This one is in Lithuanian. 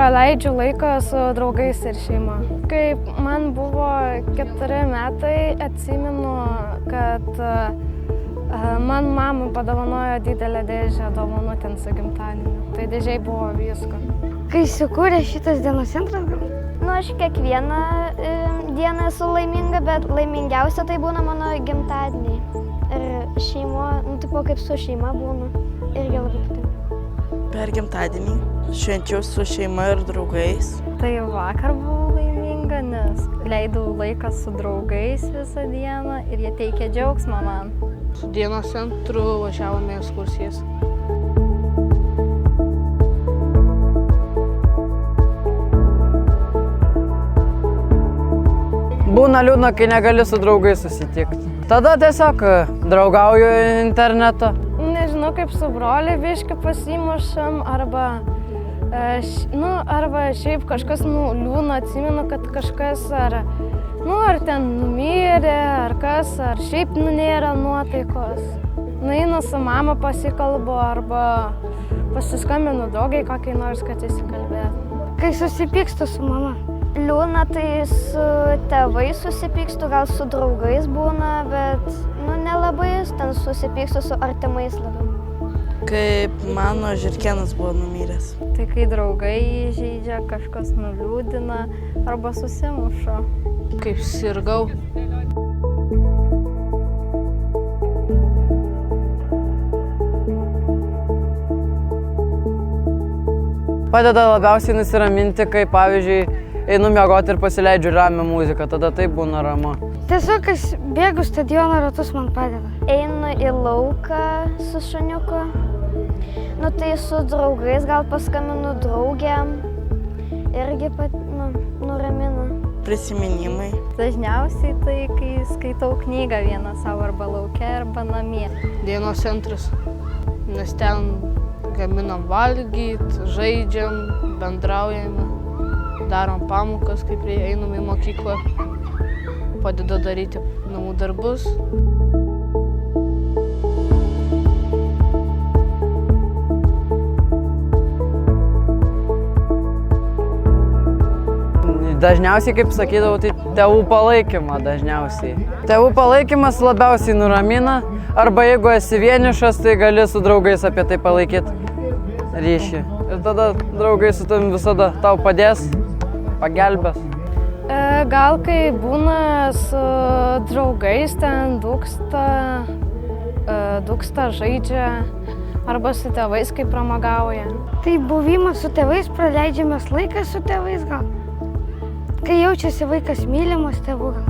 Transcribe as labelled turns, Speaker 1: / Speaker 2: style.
Speaker 1: praleidžiu laiką su draugais ir šeima. Kai man buvo 4 metai, atsimenu, kad man mama padovanojo didelę dėžę dovanų ten su gimtadieniu. Tai dėžėj buvo visko.
Speaker 2: Kai įsikūrė šitas dienos centras, gal?
Speaker 3: Aš kiekvieną dieną esu laiminga, bet laimingiausia tai būna mano gimtadieniai. Ir šeimo, kaip su šeima būna. Irgi labai patinka.
Speaker 4: Per gimtadienį švenčiau su šeima ir draugais.
Speaker 5: Tai vakar buvau laiminga, nes leidau laiką su draugais visą dieną ir jie teikė džiaugsmą man.
Speaker 6: Su dienos centru važiavome ekskursijas.
Speaker 7: Būna liūdna, kai negali su draugais susitikti. Tada tiesiog draugauju internetu.
Speaker 1: Nežinau, kaip su broliu biškį pasimušam, arba šiaip kažkas liūdna, atsimenu, kad kažkas ar ten numirė, ar kas, ar šiaip nėra nuotaikos. Nueinu su mama pasikalbu, arba pasiskambinu draugai kokiai nors, kad įsikalbėtų.
Speaker 2: Kai susipykstu su mama.
Speaker 3: Liūdna, tai su tėvais susipykstu, gal su draugais būna, bet nelabai ten susipykstu su artimais labiau.
Speaker 4: Kaip mano žirkenas buvo numiręs.
Speaker 5: Tai kai draugai įžeidžia, kažkas nuliūdina arba susimuša.
Speaker 6: Kaip sirgau.
Speaker 7: Padeda labiausiai nusiraminti, kai pavyzdžiui einu miegoti ir pasileidžiu ramią muziką, tada taip būna ramu.
Speaker 2: Tiesiog, kai bėgu stadiono ratus, man padeda.
Speaker 3: Einu į lauką su šuniuku. Tai su draugais gal paskambinu draugėm. Irgi nuramina.
Speaker 4: Prisiminimai.
Speaker 5: Dažniausiai tai, kai skaitau knygą vieną savo arba lauke, arba namie.
Speaker 6: Dienos centras, nes ten gaminam valgyt, žaidžiam, bendraujame, darom pamokas, kaip einam į mokyklą, padeda daryti namų darbus.
Speaker 7: Dažniausiai, kaip sakydavau, tai tėvų palaikymą dažniausiai. Tėvų palaikymas labiausiai nuramina, arba jeigu esi vienišas, tai gali su draugais apie tai palaikyti ryšį. Ir tada draugai su tavim visada tau padės, pagelbės.
Speaker 1: Gal kai būna su draugais, ten dūksta žaidžia, arba su tėvais, kai pramogauja.
Speaker 2: Tai buvimas su tėvais, praleidžiamas laikas su tėvais gal. Kai jaučiasi vaikas mylimas tėvų gal.